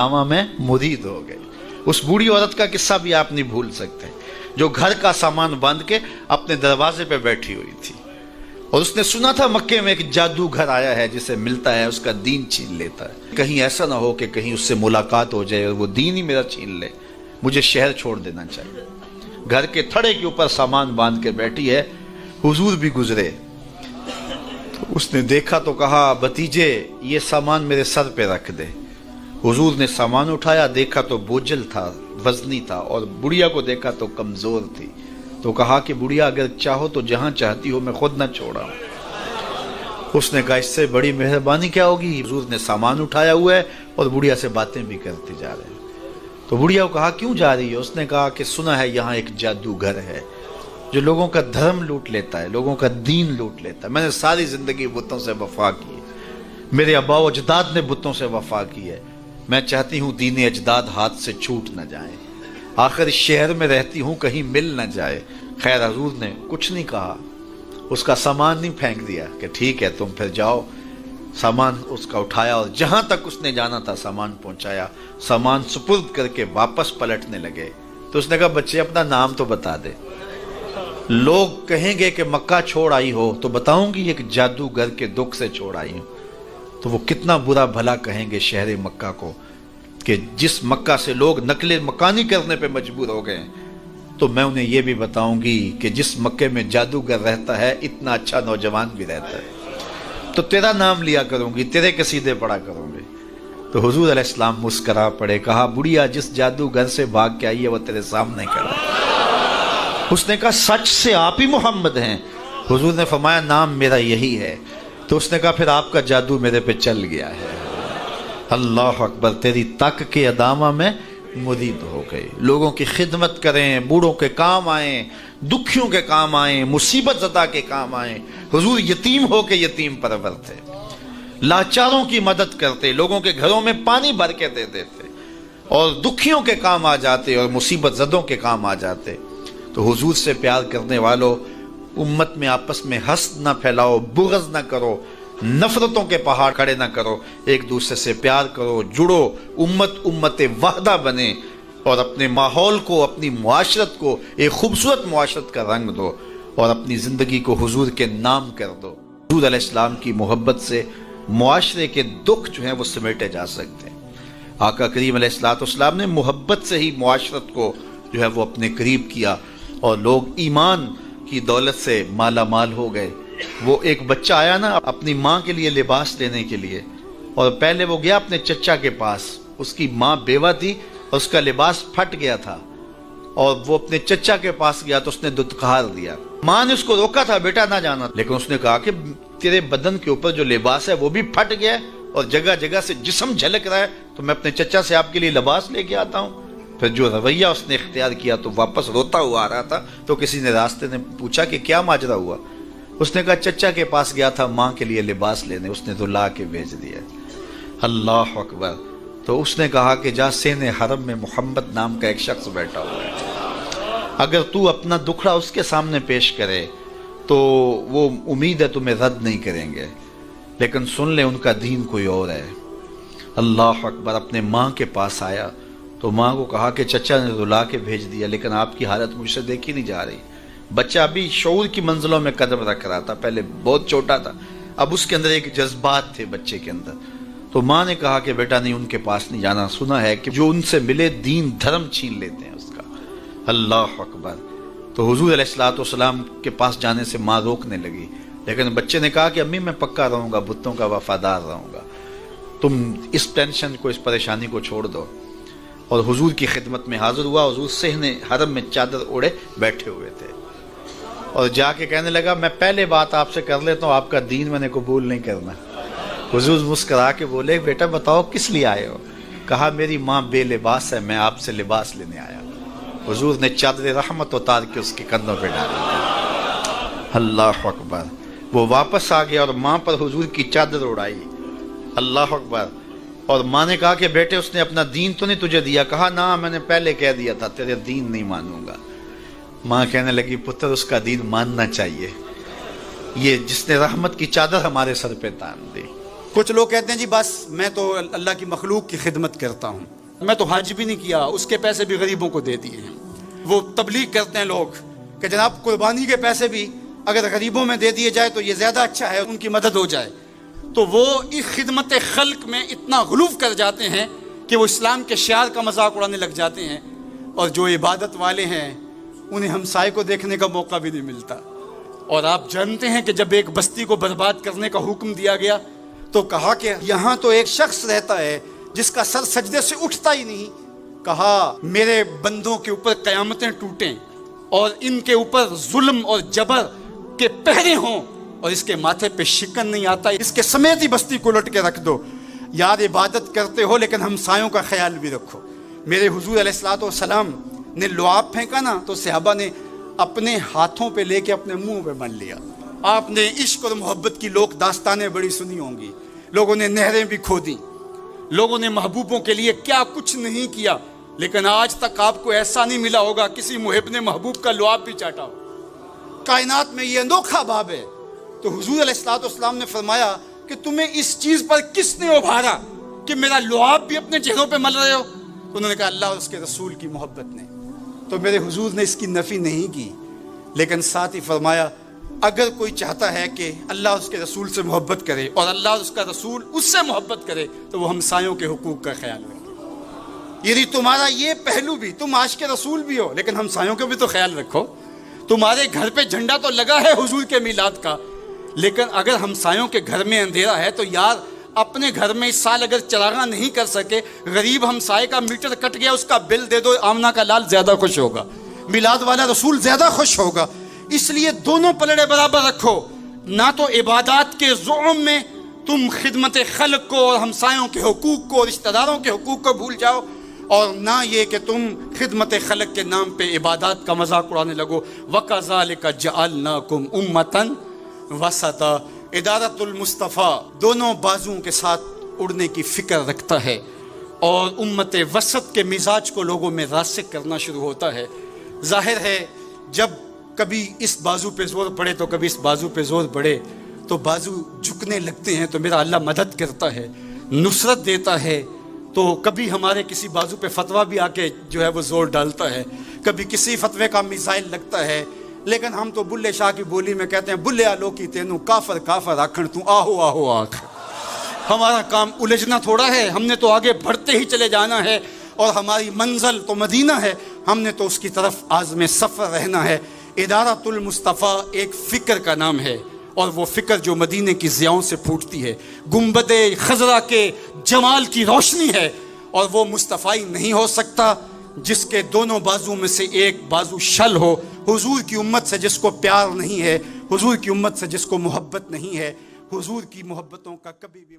आमा में मुरीद हो गई। उस बूढ़ी औरत का किस्सा भी आप नहीं भूल सकते, जो घर का सामान बांध के अपने दरवाजे पे बैठी हुई थी और उसने सुना था मक्के में एक जादूगर आया है, जिसे मिलता है उसका दीन छीन लेता है। कहीं ऐसा ना हो कि कहीं उससे मुलाकात हो जाए और वो दीन ही मेरा छीन ले, मुझे शहर छोड़ देना चाहिए। घर के थड़े के ऊपर सामान बांध के बैठी है, हुजूर भी गुजरे तो उसने देखा तो कहा, भतीजे ये सामान मेरे सर पे रख दे। हुजूर ने सामान उठाया, देखा तो बोझल था, वजनी था, और बुढ़िया को देखा तो कमजोर थी। तो कहा कि बुढ़िया अगर चाहो तो जहां चाहती हो मैं खुद न छोड़ा। उसने कहा इससे बड़ी मेहरबानी क्या होगी। हुजूर ने सामान उठाया हुआ है और बुढ़िया से बातें भी करते जा रहे हैं। तो बुढ़िया को कहा क्यों जा रही है। उसने कहा कि सुना है यहाँ एक जादूगर है जो लोगों का धर्म लूट लेता है, लोगों का दीन लूट लेता है। मैंने सारी जिंदगी बुतों से वफा की है, मेरे अब्बा अजदाद ने बुतों से वफा की है, मैं चाहती हूँ दीन अजदाद हाथ से छूट न जाए, आखिर इस शहर में रहती हूँ कहीं मिल न जाए। खैर हुजूर ने कुछ नहीं कहा, उसका सामान नहीं फेंक दिया कि ठीक है तुम फिर जाओ। सामान उसका उठाया और जहां तक उसने जाना था सामान पहुंचाया। सामान सुपुर्द करके वापस पलटने लगे तो उसने कहा बच्चे अपना नाम तो बता दे, लोग कहेंगे कि मक्का छोड़ आई हो तो बताऊंगी एक जादूगर के दुख से छोड़ आई हूं। तो वो कितना बुरा भला कहेंगे शहर मक्का को कि जिस मक्का से लोग नकले मकानी करने पे मजबूर हो गए। तो मैं उन्हें ये भी बताऊंगी कि जिस मक्के में जादूगर रहता है इतना अच्छा नौजवान भी रहता है, तो तेरा नाम लिया करूंगी, तेरे कसीदे पढ़ा करूंगी। तो हुजूर अलैहिस्सलाम मुस्करा पड़े, कहा बुढ़िया जिस जादूगर से भाग के आई है वो तेरे सामने खड़ा। उसने कहा सच से आप ही मोहम्मद हैं। हुजूर ने फरमाया नाम मेरा यही है। तो उसने कहा फिर आपका जादू मेरे पे चल गया है। अल्लाह अकबर, तेरी तक के अदामा में मुरीद हो गए। लोगों की खिदमत करें, बूढ़ों के काम आए, दुखियों के काम आए, मुसीबत ज़दा के काम आए। हुजूर यतीम हो के यतीम परवर थे, लाचारों की मदद करते, लोगों के घरों में पानी भर के दे देते और दुखियों के काम आ जाते और मुसीबत ज़दों के काम आ जाते। तो हुजूर से प्यार करने वालों, उम्मत में आपस में हस्द ना फैलाओ, बुग़्ज़ ना करो, नफरतों के पहाड़ खड़े ना करो, एक दूसरे से प्यार करो, जुड़ो, उम्मत वाहदा बने और अपने माहौल को, अपनी मुआशरत को एक खूबसूरत मुआशरत का रंग दो और अपनी ज़िंदगी को हुजूर के नाम कर दो। हुजूर अलैहिस्सलाम की मोहब्बत से मुआशरे के दुख जो हैं वो समेटे जा सकते हैं। आका करीम अलैहिस्सलाम ने मोहब्बत से ही मुआशरत को जो है वो अपने करीब किया और लोग ईमान की दौलत से माला माल हो गए। वो एक बच्चा आया ना अपनी माँ के लिए लिबास लेने के लिए, और पहले वो गया अपने चचा के पास, उसकी माँ बेवा थी और उसका लिबास फट गया था और वो अपने चचा के पास गया तो उसने दुत्कार दिया। माँ ने उसको रोका था बेटा ना जाना, लेकिन उसने कहा कि तेरे बदन के ऊपर जो लिबास है वो भी फट गया है और जगह जगह से जिस्म झलक रहा है, तो मैं अपने चचा से आपके लिए लिबास लेके आता हूँ। फिर जो रवैया उसने इख्तियार किया तो वापस रोता हुआ आ रहा था। तो किसी ने रास्ते ने पूछा कि क्या माजरा हुआ। उसने कहा चचा के पास गया था माँ के लिए लिबास लेने, उसने तो ला के भेज दिया। अल्लाह अकबर। तो उसने कहा कि जा सेने हरम में मोहम्मद नाम का एक शख्स बैठा हुआ है, अगर तू अपना दुखड़ा उसके सामने पेश करे तो वो उम्मीद है तुम्हें रद्द नहीं करेंगे, लेकिन सुन ले उनका दीन कोई और है। अल्लाह अकबर। अपने माँ के पास आया तो माँ को कहा कि चचा ने रुला के भेज दिया, लेकिन आपकी हालत मुझसे देखी नहीं जा रही। बच्चा अभी शऊर की मंजिलों में कदम रख रहा था, पहले बहुत छोटा था, अब उसके अंदर एक जज्बात थे बच्चे के अंदर। तो माँ ने कहा कि बेटा नहीं उनके पास नहीं जाना, सुना है कि जो उनसे मिले दीन धर्म छीन लेते हैं उसका। अल्लाह अकबर। तो हुजूर अलैहिस्सलाम के पास जाने से माँ रोकने लगी, लेकिन बच्चे ने कहा कि अम्मी मैं पक्का रहूँगा, बुतों का वफादार रहूँगा, तुम इस टेंशन को, इस परेशानी को छोड़ दो। और हुजूर की खिदमत में हाजिर हुआ। हुजूर सेहने हरम में चादर ओढ़े बैठे हुए थे और जाके कहने लगा मैं पहले बात आपसे कर लेता हूँ, आपका दीन मैंने कबूल नहीं करना। हुजूर मुस्करा के बोले बेटा बताओ किस लिए आए हो। कहा मेरी माँ बेलिबास है, मैं आपसे लिबास लेने आया। हुजूर ने चादर रहमत उतार के उसके कंधों पे डाली। अल्लाह अकबर। वो वापस आ गया और माँ पर हुजूर की चादर उड़ाई। अल्लाह अकबर। और माँ ने कहा कि बेटे उसने अपना दीन तो नहीं तुझे दिया। कहा ना मैंने पहले कह दिया था तेरे दीन नहीं मानूंगा। माँ कहने लगी पुत्र उसका दीन मानना चाहिए, ये जिसने रहमत की चादर हमारे सर पे तान दी। کچھ لوگ کہتے ہیں جی بس میں تو اللہ کی مخلوق کی خدمت کرتا ہوں، میں تو حج بھی نہیں کیا، اس کے پیسے بھی غریبوں کو دے دیے۔ وہ تبلیغ کرتے ہیں لوگ کہ جناب قربانی کے پیسے بھی اگر غریبوں میں دے دیے جائے تو یہ زیادہ اچھا ہے، ان کی مدد ہو جائے۔ تو وہ اس خدمت خلق میں اتنا غلو کر جاتے ہیں کہ وہ اسلام کے شعار کا مذاق اڑانے لگ جاتے ہیں، اور جو عبادت والے ہیں انہیں ہمسائے کو دیکھنے کا موقع بھی نہیں ملتا۔ اور آپ جانتے ہیں کہ جب ایک بستی کو برباد کرنے کا حکم دیا گیا تو کہا کہ یہاں تو ایک شخص رہتا ہے جس کا سر سجدے سے اٹھتا ہی نہیں۔ کہا میرے بندوں کے اوپر قیامتیں ٹوٹیں اور ان کے اوپر ظلم اور جبر کے پہرے ہوں، اور اس کے ماتھے پہ شکن نہیں آتا، اس کے سمیت ہی بستی کو لٹ کے رکھ دو۔ یار عبادت کرتے ہو لیکن ہمسایوں کا خیال بھی رکھو۔ میرے حضور علیہ الصلوۃ والسلام نے لعاب پھینکا نا تو صحابہ نے اپنے ہاتھوں پہ لے کے اپنے منہ پہ مل لیا۔ آپ نے عشق اور محبت کی لوک داستانیں بڑی سنی ہوں گی، لوگوں نے نہریں بھی کھودی، لوگوں نے محبوبوں کے لیے کیا کچھ نہیں کیا، لیکن آج تک آپ کو ایسا نہیں ملا ہوگا کسی محب نے محبوب کا لعاب بھی چاٹا ہو۔ کائنات میں یہ انوکھا باب ہے۔ تو حضور علیہ الصلوۃ والسلام نے فرمایا کہ تمہیں اس چیز پر کس نے ابھارا کہ میرا لعاب بھی اپنے چہروں پہ مل رہے ہو؟ تو انہوں نے کہا اللہ اور اس کے رسول کی محبت نے۔ تو میرے حضور نے اس کی نفی نہیں کی، لیکن ساتھ ہی فرمایا اگر کوئی چاہتا ہے کہ اللہ اور اس کے رسول سے محبت کرے اور اللہ اور اس کا رسول اس سے محبت کرے تو وہ ہمسایوں کے حقوق کا خیال رکھے۔ یعنی تمہارا یہ پہلو بھی، تم عاشق رسول بھی ہو لیکن ہمسایوں کا بھی تو خیال رکھو۔ تمہارے گھر پہ جھنڈا تو لگا ہے حضور کے میلاد کا، لیکن اگر ہمسایوں کے گھر میں اندھیرا ہے تو یار اپنے گھر میں اس سال اگر چراغاں نہیں کر سکے، غریب ہمسائے کا میٹر کٹ گیا اس کا بل دے دو، آمنہ کا لال زیادہ خوش ہوگا، میلاد والا رسول زیادہ خوش ہوگا۔ اس لیے دونوں پلڑے برابر رکھو، نہ تو عبادات کے زعم میں تم خدمت خلق کو اور ہمسایوں کے حقوق کو، رشتہ داروں کے حقوق کو بھول جاؤ، اور نہ یہ کہ تم خدمت خلق کے نام پہ عبادات کا مذاق اڑانے لگو۔ وَكَذَلِكَ جَعَلْنَاكُمْ أُمَّةً وَسَطًا۔ ادارت المصطفیٰ دونوں بازوؤں کے ساتھ اڑنے کی فکر رکھتا ہے، اور امت وسط کے مزاج کو لوگوں میں راسخ کرنا شروع ہوتا ہے۔ ظاہر ہے جب کبھی اس بازو پہ زور پڑے تو کبھی اس بازو پہ زور پڑے تو بازو جھکنے لگتے ہیں، تو میرا اللہ مدد کرتا ہے، نصرت دیتا ہے۔ تو کبھی ہمارے کسی بازو پہ فتویٰ بھی آ کے جو ہے وہ زور ڈالتا ہے، کبھی کسی فتوے کا میزائل لگتا ہے، لیکن ہم تو بلے شاہ کی بولی میں کہتے ہیں بلیا لوکی تینوں کافر کافر آکھن تو آہو آہو آکھ۔ ہمارا کام الجھنا تھوڑا ہے، ہم نے تو آگے بڑھتے ہی چلے جانا ہے، اور ہماری منزل تو مدینہ ہے، ہم نے تو اس کی طرف عازم سفر رہنا ہے۔ ادارت المصطفیٰ ایک فکر کا نام ہے، اور وہ فکر جو مدینے کی ضیاؤں سے پھوٹتی ہے، گنبد خضرا کے جمال کی روشنی ہے، اور وہ مصطفی نہیں ہو سکتا جس کے دونوں بازو میں سے ایک بازو شل ہو۔ حضور کی امت سے جس کو پیار نہیں ہے، حضور کی امت سے جس کو محبت نہیں ہے، حضور کی محبتوں کا کبھی بھی